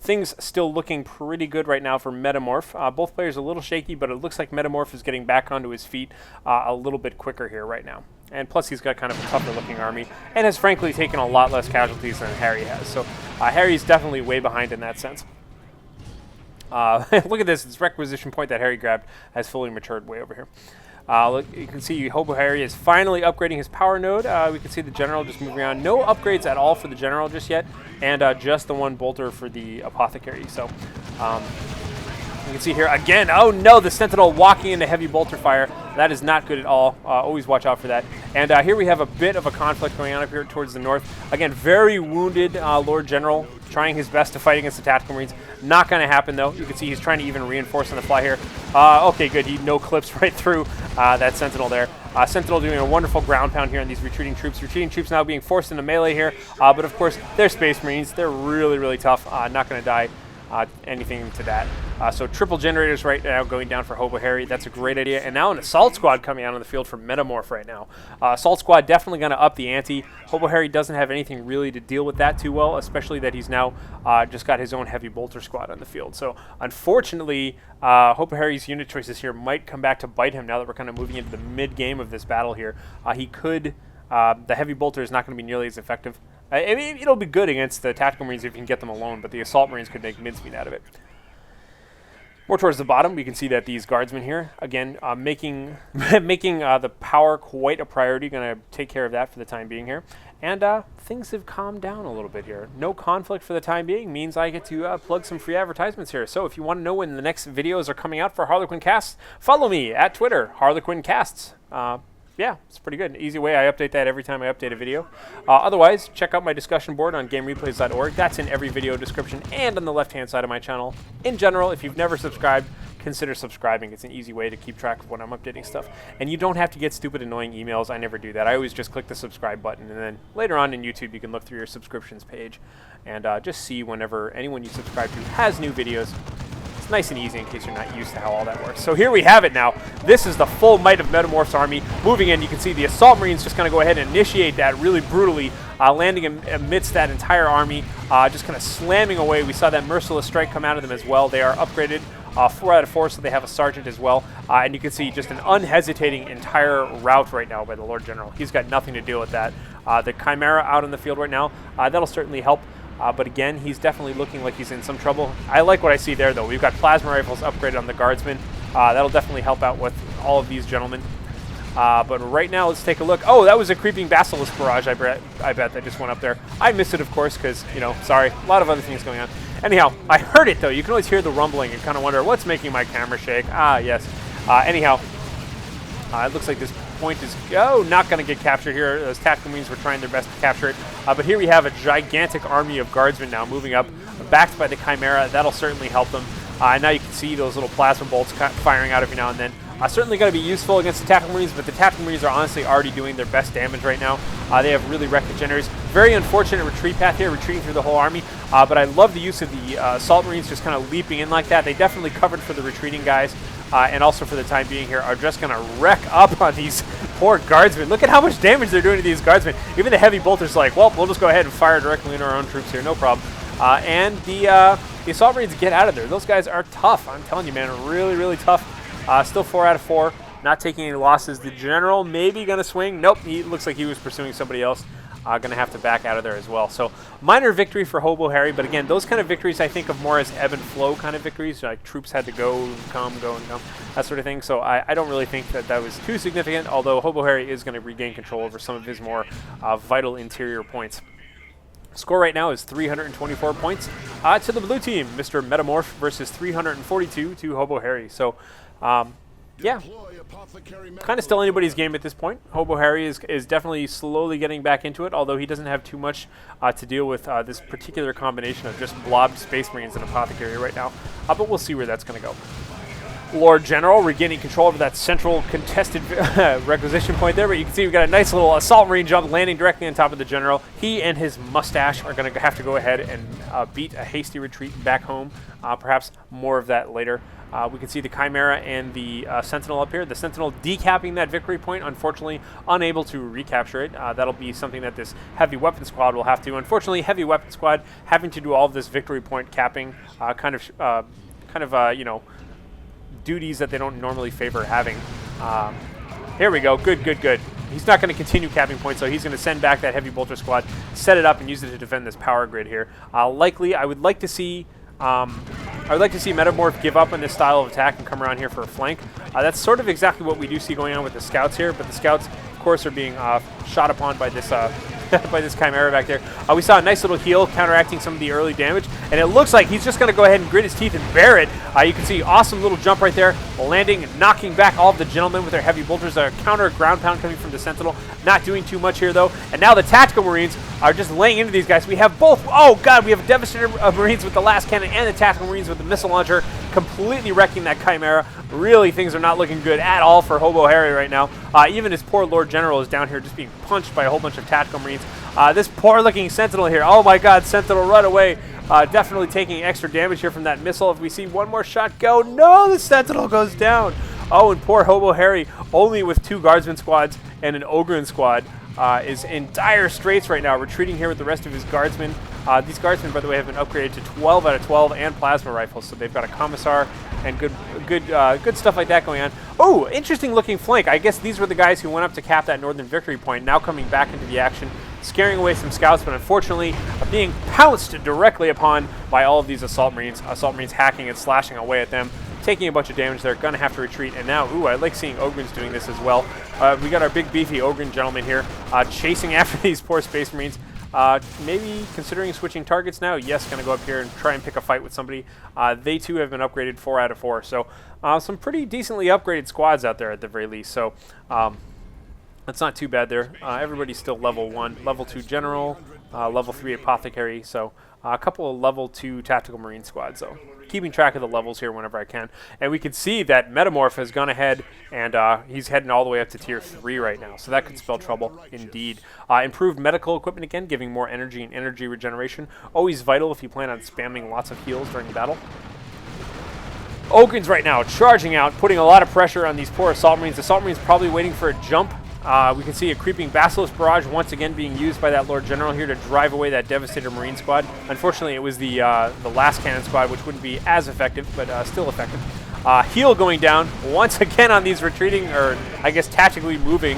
things still looking pretty good right now for MetaM0rf. Both players a little shaky, but it looks like MetaM0rf is getting back onto his feet a little bit quicker here right now. And plus he's got kind of a tougher looking army and has frankly taken a lot less casualties than Harry has. So Harry's definitely way behind in that sense. Look at this requisition point that Harry grabbed has fully matured way over here. Look, you can see HoboHarry is finally upgrading his power node. We can see the general just moving around. No upgrades at all for the general just yet, and just the one bolter for the apothecary. So you can see here again, oh no, the sentinel walking into heavy bolter fire. That is not good at all. Always watch out for that. And here we have a bit of a conflict going on up here towards the north. Again, very wounded Lord General, trying his best to fight against the Tactical Marines. Not going to happen, though. You can see he's trying to even reinforce on the fly here. Okay, good. He no-clips right through that Sentinel there. Sentinel doing a wonderful ground pound here on these retreating troops. Retreating troops now being forced into melee here. But, of course, they're Space Marines. They're really, really tough. Not going to die anything to that. So triple generators right now going down for HoboHarry. That's a great idea. And now an assault squad coming out on the field for MetaM0rf right now. Assault squad definitely going to up the ante. HoboHarry doesn't have anything really to deal with that too well, especially that he's now just got his own heavy bolter squad on the field. So unfortunately, HoboHarry's unit choices here might come back to bite him now that we're kind of moving into the mid-game of this battle here. The heavy bolter is not going to be nearly as effective. I mean, it'll be good against the Tactical Marines if you can get them alone, but the Assault Marines could make mincemeat out of it. More towards the bottom, we can see that these Guardsmen here, again, making the power quite a priority. Going to take care of that for the time being here. And things have calmed down a little bit here. No conflict for the time being means I get to plug some free advertisements here. So if you want to know when the next videos are coming out for HarlequinCasts, follow me at Twitter, HarlequinCasts. Yeah, it's pretty good. Easy way. I update that every time I update a video. Otherwise, check out my discussion board on GameReplays.org. That's in every video description and on the left-hand side of my channel. In general, if you've never subscribed, consider subscribing. It's an easy way to keep track of when I'm updating stuff. And you don't have to get stupid, annoying emails. I never do that. I always just click the subscribe button, and then later on in YouTube, you can look through your subscriptions page and just see whenever anyone you subscribe to has new videos. Nice and easy in case you're not used to how all that works. So here we have it now. This is the full might of MetaM0rf's army. Moving in, you can see the Assault Marines just going to go ahead and initiate that really brutally, landing amidst that entire army, just kind of slamming away. We saw that Merciless Strike come out of them as well. They are upgraded 4 out of 4, so they have a Sergeant as well. And you can see just an unhesitating entire rout right now by the Lord General. He's got nothing to deal with that. The Chimera out on the field right now, that'll certainly help. But again, he's definitely looking like he's in some trouble. I like what I see there, though. We've got plasma rifles upgraded on the Guardsmen. That'll definitely help out with all of these gentlemen. But right now, let's take a look. Oh, that was a creeping Basilisk barrage, I bet that just went up there. I missed it, of course, because, you know, sorry, a lot of other things going on. Anyhow, I heard it, though. You can always hear the rumbling and kind of wonder, what's making my camera shake? Ah, yes. Anyhow, it looks like this point is not going to get captured here. Those Tactical Marines were trying their best to capture it. But here we have a gigantic army of Guardsmen now moving up, backed by the Chimera. That'll certainly help them. And now you can see those little plasma bolts firing out every now and then. Certainly going to be useful against the Tactical Marines, but the Tactical Marines are honestly already doing their best damage right now. They have really wrecked the generators. Very unfortunate retreat path here, retreating through the whole army. But I love the use of the Assault Marines just kind of leaping in like that. They definitely covered for the retreating guys. And also for the time being here, are just going to wreck up on these poor Guardsmen. Look at how much damage they're doing to these Guardsmen. Even the heavy bolter's like, well, we'll just go ahead and fire directly into our own troops here, no problem. And the Assault Marines get out of there. Those guys are tough. I'm telling you, man, really, really tough. Still 4 out of 4, not taking any losses. The General maybe going to swing. Nope, he looks like he was pursuing somebody else. Going to have to back out of there as well. So minor victory for HoboHarry, but again, those kind of victories I think of more as ebb and flow kind of victories, like troops had to go and come, that sort of thing. So I don't really think that that was too significant, although HoboHarry is going to regain control over some of his more vital interior points. Score right now is 324 points to the blue team, Mr. MetaM0rf versus 342 to HoboHarry. So yeah, kind of still anybody's game at this point. HoboHarry is definitely slowly getting back into it, although he doesn't have too much to deal with this particular combination of just blobbed Space Marines and Apothecary right now. But we'll see where that's going to go. Lord General regaining control over that central contested requisition point there, but you can see we've got a nice little assault marine jump landing directly on top of the general. He and his mustache are going to have to go ahead and beat a hasty retreat back home. Perhaps more of that later. We can see the Chimera and the Sentinel up here. The Sentinel decapping that victory point, unfortunately unable to recapture it. That'll be something that this heavy weapon squad will have to. Unfortunately, heavy weapon squad having to do all of this victory point capping, you know, duties that they don't normally favor having. Here we go. Good, good, good. He's not going to continue capping points, so he's going to send back that heavy bolter squad, set it up, and use it to defend this power grid here. Likely, I would like to see MetaM0rf give up on this style of attack and come around here for a flank. That's sort of exactly what we do see going on with the scouts here, but the scouts, of course, are being shot upon by this by this Chimera back there. We saw a nice little heal counteracting some of the early damage, and it looks like he's just going to go ahead and grit his teeth and bear it. You can see awesome little jump right there, landing, knocking back all of the gentlemen with their heavy bolters. A counter ground pound coming from the Sentinel, not doing too much here though. And now the Tactical Marines are just laying into these guys. We have both, oh god, we have Devastator Marines with the last cannon and the Tactical Marines with the missile launcher, completely wrecking that Chimera. Really, things are not looking good at all for HoboHarry right now. Even his poor Lord General is down here just being punched by a whole bunch of Tactical Marines. This poor looking Sentinel here, oh my god, Sentinel, run away. Definitely taking extra damage here from that missile. If we see one more shot go, no, the Sentinel goes down. Oh, and poor HoboHarry, only with 2 Guardsman squads and an Ogryn squad, is in dire straits right now, retreating here with the rest of his Guardsmen. These Guardsmen, by the way, have been upgraded to 12 out of 12 and plasma rifles, so they've got a Commissar and good stuff like that going on. Oh, interesting looking flank. I guess these were the guys who went up to cap that northern victory point, now coming back into the action, scaring away some scouts, but unfortunately being pounced directly upon by all of these assault marines. Assault marines hacking and slashing away at them, taking a bunch of damage. They're going to have to retreat, and now, ooh, I like seeing Ogryns doing this as well. We got our big beefy Ogryn gentleman here chasing after these poor space marines. Maybe considering switching targets now. Yes, going to go up here and try and pick a fight with somebody. They too have been upgraded 4 out of 4. So some pretty decently upgraded squads out there at the very least. So that's not too bad there. Everybody's still level 1, level 2 general, level 3 apothecary. So a couple of level 2 tactical marine squads. So keeping track of the levels here whenever I can. And we can see that MetaM0rf has gone ahead and he's heading all the way up to tier 3 right now. So that could spell trouble indeed. Improved medical equipment again, giving more energy and energy regeneration. Always vital if you plan on spamming lots of heals during the battle. Ogryns right now charging out, putting a lot of pressure on these poor Assault Marines. The Assault Marines probably waiting for a jump. We can see a creeping Basilisk Barrage once again being used by that Lord General here to drive away that Devastator Marine squad. Unfortunately, it was the last cannon squad, which wouldn't be as effective, but still effective. Heal going down once again on these retreating, or I guess tactically moving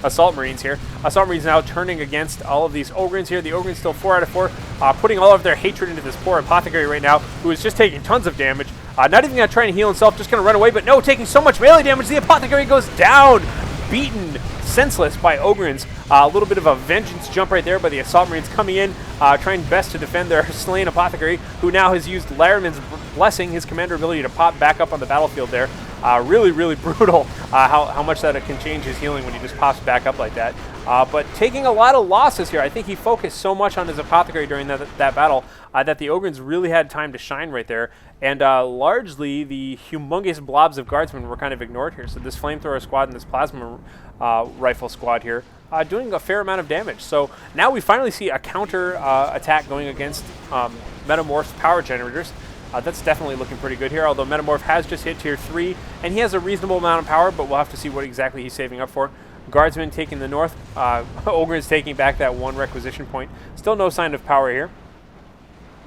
Assault Marines here. Assault Marines now turning against all of these Ogryns here. The Ogryns still 4 out of 4, putting all of their hatred into this poor Apothecary right now, who is just taking tons of damage. Not even going to try and heal himself, just going to run away, but no, taking so much melee damage, the Apothecary goes down, beaten senseless by Ogryns. A little bit of a vengeance jump right there by the Assault Marines coming in, trying best to defend their slain Apothecary, who now has used Laramid's Blessing, his commander ability, to pop back up on the battlefield there. Really, really brutal how much that can change his healing when he just pops back up like that. But taking a lot of losses here. I think he focused so much on his Apothecary during that battle that the Ogryns really had time to shine right there. And largely, the humongous blobs of Guardsmen were kind of ignored here. So this Flamethrower squad and this Plasma Rifle squad here doing a fair amount of damage. So now we finally see a counter attack going against MetaM0rf's power generators. That's definitely looking pretty good here, although MetaM0rf has just hit tier 3, and he has a reasonable amount of power, but we'll have to see what exactly he's saving up for. Guardsmen taking the north, Ogryns taking back that 1 requisition point. Still no sign of power here,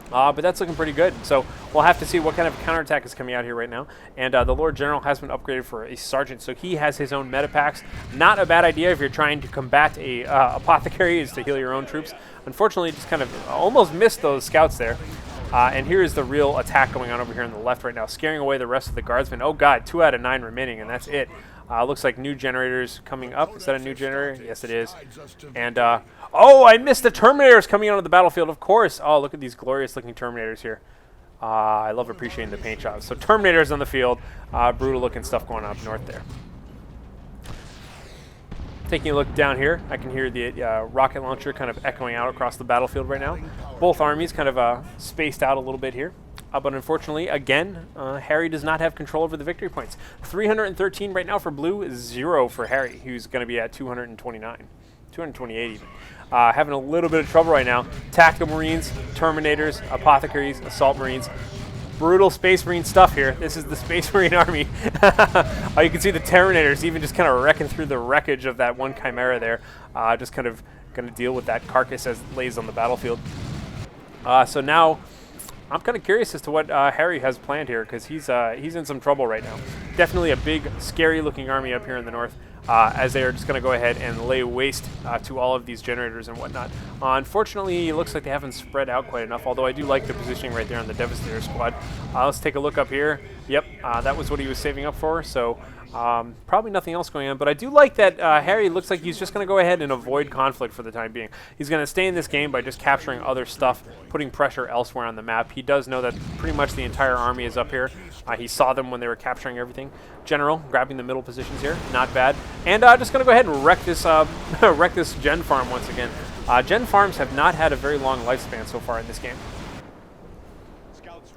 but that's looking pretty good. So we'll have to see what kind of counterattack is coming out here right now. And the Lord General has been upgraded for a Sergeant, so he has his own meta packs. Not a bad idea if you're trying to combat a Apothecary, is to heal your own troops. Unfortunately, just kind of almost missed those scouts there. And here is the real attack going on over here on the left right now, scaring away the rest of the Guardsmen. Oh god, 2 out of 9 remaining, and that's it. Looks like new generators coming up. Is that a new generator? Yes, it is. And, oh, I missed the Terminators coming onto the battlefield, of course. Oh, look at these glorious looking Terminators here. I love appreciating the paint jobs. So Terminators on the field, brutal looking stuff going on up north there. Taking a look down here, I can hear the rocket launcher kind of echoing out across the battlefield right now. Both armies kind of spaced out a little bit here. but unfortunately, again, Harry does not have control over the victory points. 313 right now for blue, 0 for Harry, who's going to be at 229. 228 even. Having a little bit of trouble right now. Tactical Marines, Terminators, Apothecaries, Assault Marines. Brutal Space Marine stuff here. This is the Space Marine army. You can see the Terminators even just kind of wrecking through the wreckage of that one Chimera there. Just kind of going to deal with that carcass as it lays on the battlefield. So now, I'm kind of curious as to what Harry has planned here, because he's in some trouble right now. Definitely a big, scary-looking army up here in the north, as they are just going to go ahead and lay waste to all of these generators and whatnot. Unfortunately, it looks like they haven't spread out quite enough, although I do like the positioning right there on the Devastator squad. Let's take a look up here. Yep, that was what he was saving up for, so probably nothing else going on, but I do like that Harry looks like he's just going to go ahead and avoid conflict for the time being. He's going to stay in this game by just capturing other stuff, putting pressure elsewhere on the map. He does know that pretty much the entire army is up here. He saw them when they were capturing everything. General grabbing the middle positions here, not bad. And just going to go ahead and wreck this, wreck this gen farm once again. Gen farms have not had a very long lifespan so far in this game.